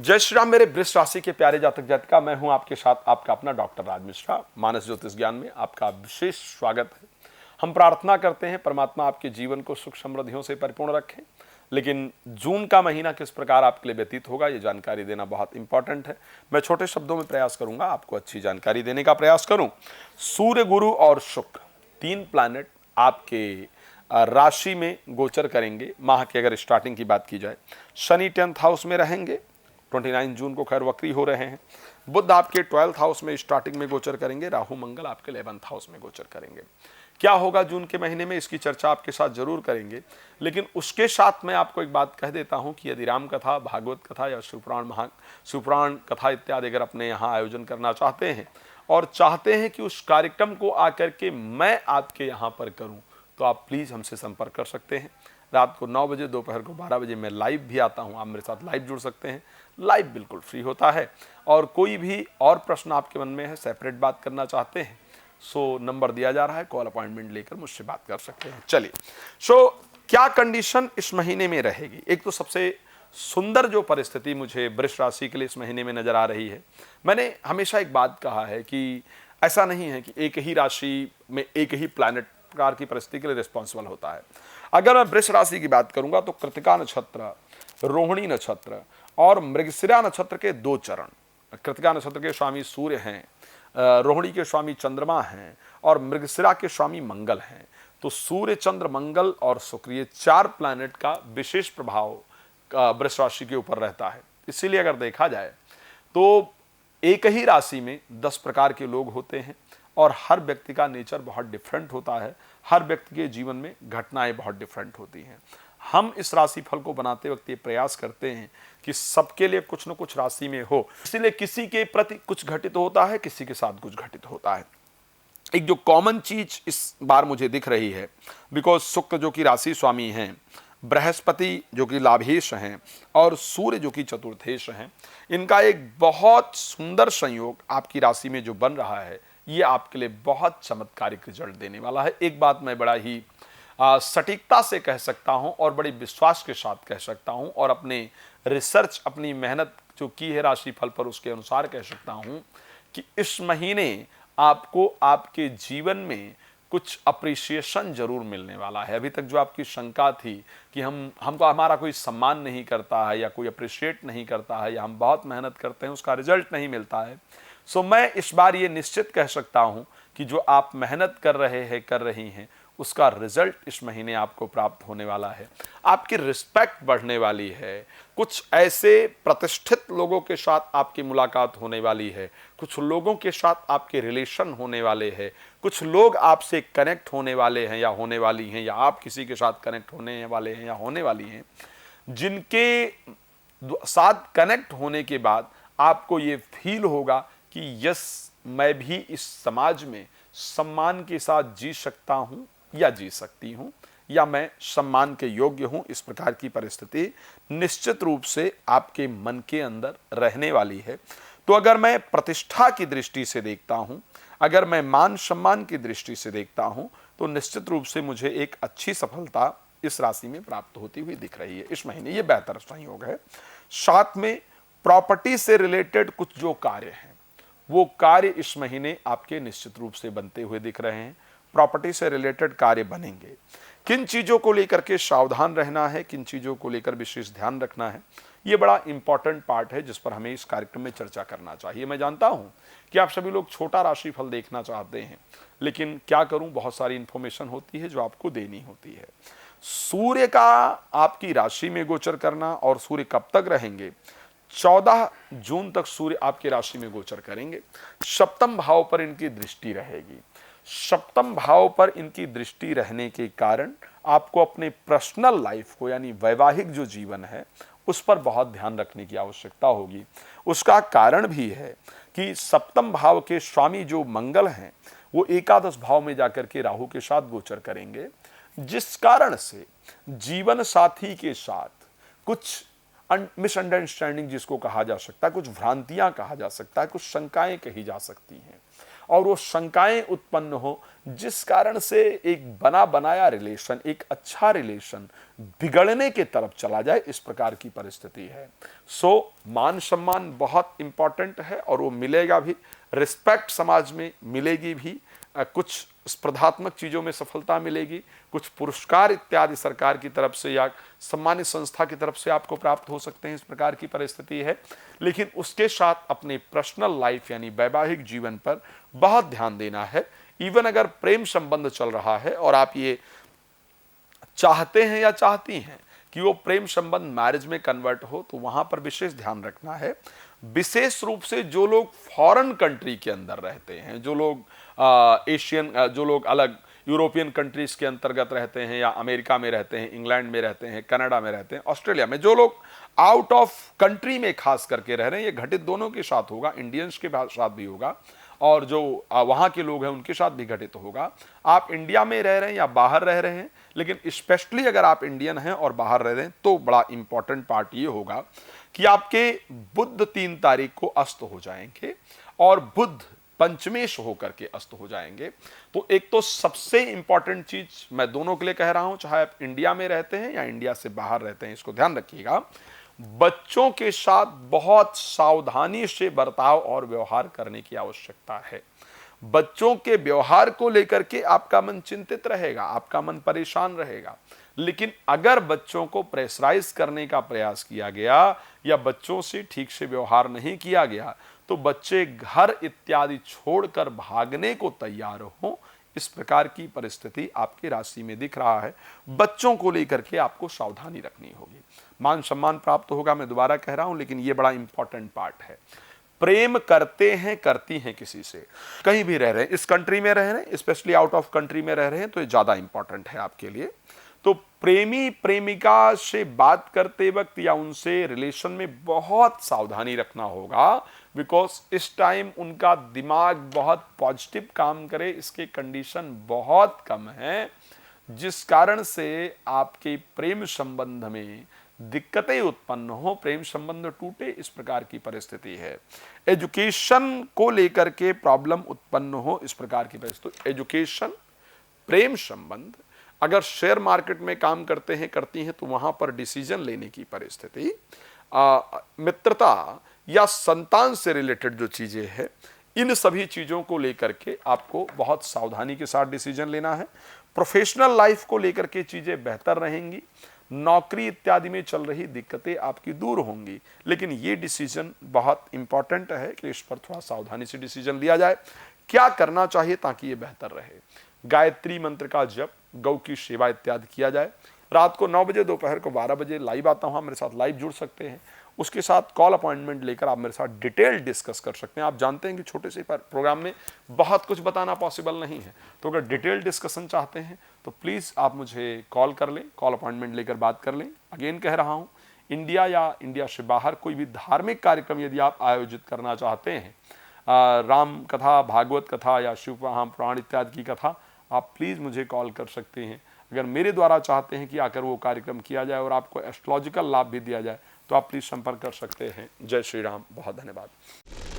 जय श्री राम मेरे वृष राशि के प्यारे जातक जातिका, मैं हूं आपके साथ आपका अपना डॉक्टर राज मिश्रा। मानस ज्योतिष ज्ञान में आपका विशेष स्वागत है। हम प्रार्थना करते हैं परमात्मा आपके जीवन को सुख समृद्धियों से परिपूर्ण रखें। लेकिन जून का महीना किस प्रकार आपके लिए व्यतीत होगा, ये जानकारी देना बहुत इंपॉर्टेंट है। मैं छोटे शब्दों में प्रयास करूंगा आपको अच्छी जानकारी देने का प्रयास करूं। सूर्य, गुरु और शुक्र, तीन प्लैनेट आपके राशि में गोचर करेंगे। माह की अगर स्टार्टिंग की बात की जाए, शनि 10th हाउस में रहेंगे, 29 जून को खैर वक्री हो रहे हैं। बुध आपके 12th हाउस में स्टार्टिंग में गोचर करेंगे। राहु मंगल आपके 11th हाउस में गोचर करेंगे। क्या होगा जून के महीने में, इसकी चर्चा आपके साथ जरूर करेंगे। लेकिन उसके साथ मैं आपको एक बात कह देता हूं कि यदि राम कथा, भागवत कथा या शिवपुराण कथा इत्यादि अगर अपने यहाँ आयोजन करना चाहते हैं और चाहते हैं कि उस कार्यक्रम को आकर के मैं आपके यहाँ पर करूँ, तो आप प्लीज़ हमसे संपर्क कर सकते हैं। रात को 9 बजे, दोपहर को 12 बजे मैं लाइव भी आता हूं। आप मेरे साथ लाइव जुड़ सकते हैं। लाइव बिल्कुल फ्री होता है। और कोई भी और प्रश्न आपके मन में है, सेपरेट बात करना चाहते हैं, सो नंबर दिया जा रहा है, कॉल अपॉइंटमेंट लेकर मुझसे बात कर सकते हैं। चलिए, सो क्या कंडीशन इस महीने में रहेगी। एक तो सबसे सुंदर जो परिस्थिति मुझे वृष राशि के लिए इस महीने में नजर आ रही है। मैंने हमेशा एक बात कहा है कि ऐसा नहीं है कि एक ही राशि में एक ही प्लैनेट प्रकार की परिस्थिति के लिए रिस्पॉन्सिबल होता है। अगर मैं वृष राशि की बात करूंगा तो कृतिका नक्षत्र, रोहिणी नक्षत्र और मृगशिरा नक्षत्र के 2 चरण। कृतिका नक्षत्र के स्वामी सूर्य हैं, रोहिणी के स्वामी चंद्रमा हैं और मृगशिरा के स्वामी मंगल हैं। तो सूर्य, चंद्र, मंगल और शुक्र, ये 4 प्लैनेट का विशेष प्रभाव वृष राशि के ऊपर रहता है। इसीलिए अगर देखा जाए तो एक ही राशि में 10 प्रकार के लोग होते हैं और हर व्यक्ति का नेचर बहुत डिफरेंट होता है। हर व्यक्ति के जीवन में घटनाएं बहुत डिफरेंट होती हैं। हम इस राशि फल को बनाते वक्त ये प्रयास करते हैं कि सबके लिए कुछ न कुछ राशि में हो। इसलिए किसी के प्रति कुछ घटित होता है, किसी के साथ कुछ घटित होता है। एक जो कॉमन चीज इस बार मुझे दिख रही है, बिकॉज शुक्र जो कि राशि स्वामी हैं, बृहस्पति जो कि लाभेश हैं और सूर्य जो कि चतुर्थेश हैं, इनका एक बहुत सुंदर संयोग आपकी राशि में जो बन रहा है, ये आपके लिए बहुत चमत्कारिक रिजल्ट देने वाला है। एक बात मैं बड़ा ही सटीकता से कह सकता हूं और बड़े विश्वास के साथ कह सकता हूं और अपने रिसर्च, अपनी मेहनत जो की है राशिफल पर, उसके अनुसार कह सकता हूं कि इस महीने आपको आपके जीवन में कुछ अप्रिसिएशन जरूर मिलने वाला है। अभी तक जो आपकी शंका थी कि हमको हमारा कोई सम्मान नहीं करता है या कोई अप्रिशिएट नहीं करता है या हम बहुत मेहनत करते हैं उसका रिजल्ट नहीं मिलता है, सो मैं इस बार ये निश्चित कह सकता हूं कि जो आप मेहनत कर रहे हैं, कर रही हैं, उसका रिजल्ट इस महीने आपको प्राप्त होने वाला है। आपकी रिस्पेक्ट बढ़ने वाली है। कुछ ऐसे प्रतिष्ठित लोगों के साथ आपकी मुलाकात होने वाली है। कुछ लोगों के साथ आपके रिलेशन होने वाले हैं। कुछ लोग आपसे कनेक्ट होने वाले हैं या होने वाली हैं, या आप किसी के साथ कनेक्ट होने वाले हैं या होने वाली हैं, जिनके साथ कनेक्ट होने के बाद आपको ये फील होगा कि यस, मैं भी इस समाज में सम्मान के साथ जी सकता हूं या जी सकती हूं, या मैं सम्मान के योग्य हूं। इस प्रकार की परिस्थिति निश्चित रूप से आपके मन के अंदर रहने वाली है। तो अगर मैं प्रतिष्ठा की दृष्टि से देखता हूं, अगर मैं मान सम्मान की दृष्टि से देखता हूं, तो निश्चित रूप से मुझे एक अच्छी सफलता इस राशि में प्राप्त होती हुई दिख रही है इस महीने। ये बेहतर संयोग है। साथ में प्रॉपर्टी से रिलेटेड कुछ जो कार्य हैं, वो कार्य इस महीने आपके निश्चित रूप से बनते हुए दिख रहे हैं। प्रॉपर्टी से रिलेटेड कार्य बनेंगे। किन चीज़ों को लेकर के सावधान रहना है, किन चीज़ों को लेकर विशेष ध्यान रखना है, ये बड़ा इंपॉर्टेंट पार्ट है जिस पर हमें इस कार्यक्रम में चर्चा करना चाहिए। मैं जानता हूं कि आप सभी लोग छोटा राशिफल देखना चाहते हैं, लेकिन क्या करूं, बहुत सारी इंफॉर्मेशन होती है जो आपको देनी होती है। सूर्य का आपकी राशि में गोचर करना, और सूर्य कब तक रहेंगे, 14 जून तक सूर्य आपकी राशि में गोचर करेंगे। सप्तम भाव पर इनकी दृष्टि रहेगी। सप्तम भाव पर इनकी दृष्टि रहने के कारण आपको अपने पर्सनल लाइफ को, यानी वैवाहिक जो जीवन है, उस पर बहुत ध्यान रखने की आवश्यकता होगी। उसका कारण भी है कि सप्तम भाव के स्वामी जो मंगल हैं, वो एकादश भाव में जाकर के राहु के साथ गोचर करेंगे, जिस कारण से जीवन साथी के साथ कुछ मिसअंडरस्टैंडिंग जिसको कहा जा सकता है, कुछ भ्रांतियां कहा जा सकता है, कुछ शंकाएं कही जा सकती हैं। और वो शंकाएं उत्पन्न हो, जिस कारण से एक बना बनाया रिलेशन, एक अच्छा रिलेशन बिगड़ने के तरफ चला जाए, इस प्रकार की परिस्थिति है। सो मान सम्मान बहुत इंपॉर्टेंट है और वो मिलेगा भी, रिस्पेक्ट समाज में मिलेगी भी, कुछ स्पर्धात्मक चीज़ों में सफलता मिलेगी, कुछ पुरस्कार इत्यादि सरकार की तरफ से या सम्मानित संस्था की तरफ से आपको प्राप्त हो सकते हैं, इस प्रकार की परिस्थिति है। लेकिन उसके साथ अपने पर्सनल लाइफ यानी वैवाहिक जीवन पर बहुत ध्यान देना है। इवन अगर प्रेम संबंध चल रहा है और आप ये चाहते हैं या चाहती हैं कि वो प्रेम संबंध मैरिज में कन्वर्ट हो, तो वहां पर विशेष ध्यान रखना है। विशेष रूप से जो लोग फॉरेन कंट्री के अंदर रहते हैं, जो लोग एशियन, जो लोग अलग यूरोपियन कंट्रीज के अंतर्गत रहते हैं या अमेरिका में रहते हैं, इंग्लैंड में रहते हैं, कनाडा में रहते हैं, ऑस्ट्रेलिया में, जो लोग आउट ऑफ कंट्री में खास करके रह रहे हैं, ये घटित दोनों के साथ होगा, इंडियंस के साथ भी होगा और जो वहाँ के लोग हैं उनके साथ भी घटित होगा। आप इंडिया में रह रहे हैं या बाहर रह रहे हैं, लेकिन स्पेशली अगर आप इंडियन हैं और बाहर रह रहे हैं, तो बड़ा इंपॉर्टेंट पार्ट ये होगा कि आपके बुध 3 तारीख को अस्त हो जाएंगे और बुध पंचमेश होकर के अस्त हो जाएंगे। तो एक तो सबसे इंपॉर्टेंट चीज मैं दोनों के लिए कह रहा हूं, चाहे आप इंडिया में रहते हैं या इंडिया से बाहर रहते हैं, इसको ध्यान रखिएगा, बच्चों के साथ बहुत सावधानी से बर्ताव और व्यवहार करने की आवश्यकता है। बच्चों के व्यवहार को लेकर के आपका मन चिंतित रहेगा, आपका मन परेशान रहेगा, लेकिन अगर बच्चों को प्रेशराइज करने का प्रयास किया गया या बच्चों से ठीक से व्यवहार नहीं किया गया, तो बच्चे घर इत्यादि छोड़कर भागने को तैयार हो, इस प्रकार की परिस्थिति आपकी राशि में दिख रहा है। बच्चों को लेकर के आपको सावधानी रखनी होगी। मान सम्मान प्राप्त होगा, मैं दोबारा कह रहा हूं, लेकिन यह बड़ा इंपॉर्टेंट पार्ट है। प्रेम करते हैं, करती हैं किसी से, कहीं भी रह रहे हैं, इस कंट्री में रह रहे हैं, स्पेशली आउट ऑफ कंट्री में रह रहे हैं, तो ये ज्यादा इंपॉर्टेंट है आपके लिए। तो प्रेमी प्रेमिका से बात करते वक्त या उनसे रिलेशन में बहुत सावधानी रखना होगा, बिकॉज इस टाइम उनका दिमाग बहुत पॉजिटिव काम करे, इसके कंडीशन बहुत कम है, जिस कारण से आपके प्रेम संबंध में दिक्कतें उत्पन्न हो, प्रेम संबंध टूटे, इस प्रकार की परिस्थिति है। एजुकेशन को लेकर के प्रॉब्लम उत्पन्न हो, इस प्रकार की परिस्थिति। एजुकेशन, प्रेम संबंध, अगर शेयर मार्केट में काम करते हैं, करती हैं, तो वहां पर डिसीजन लेने की परिस्थिति, मित्रता या संतान से रिलेटेड जो चीजें हैं, इन सभी चीजों को लेकर के आपको बहुत सावधानी के साथ डिसीजन लेना है। प्रोफेशनल लाइफ को लेकर के चीजें बेहतर रहेंगी, नौकरी इत्यादि में चल रही दिक्कतें आपकी दूर होंगी, लेकिन ये डिसीजन बहुत इंपॉर्टेंट है कि इस पर थोड़ा सावधानी से डिसीजन लिया जाए। क्या करना चाहिए ताकि ये बेहतर रहे? गायत्री मंत्र का जप, गौ की सेवा इत्यादि किया जाए। रात को 9 बजे, दोपहर को 12 बजे लाइव आता हूँ, मेरे साथ लाइव जुड़ सकते हैं। उसके साथ कॉल अपॉइंटमेंट लेकर आप मेरे साथ डिटेल डिस्कस कर सकते हैं। आप जानते हैं कि छोटे से प्रोग्राम में बहुत कुछ बताना पॉसिबल नहीं है, तो अगर डिटेल डिस्कशन चाहते हैं तो प्लीज़ आप मुझे कॉल कर लें, कॉल अपॉइंटमेंट लेकर बात कर लें। अगेन कह रहा हूँ, इंडिया या इंडिया से बाहर कोई भी धार्मिक कार्यक्रम यदि आप आयोजित करना चाहते हैं, राम कथा, भागवत कथा या शिव पुराण इत्यादि की कथा, आप प्लीज़ मुझे कॉल कर सकते हैं। अगर मेरे द्वारा चाहते हैं कि आकर वो कार्यक्रम किया जाए और आपको एस्ट्रोलॉजिकल लाभ भी दिया जाए, तो आप प्लीज़ संपर्क कर सकते हैं। जय श्री राम, बहुत धन्यवाद।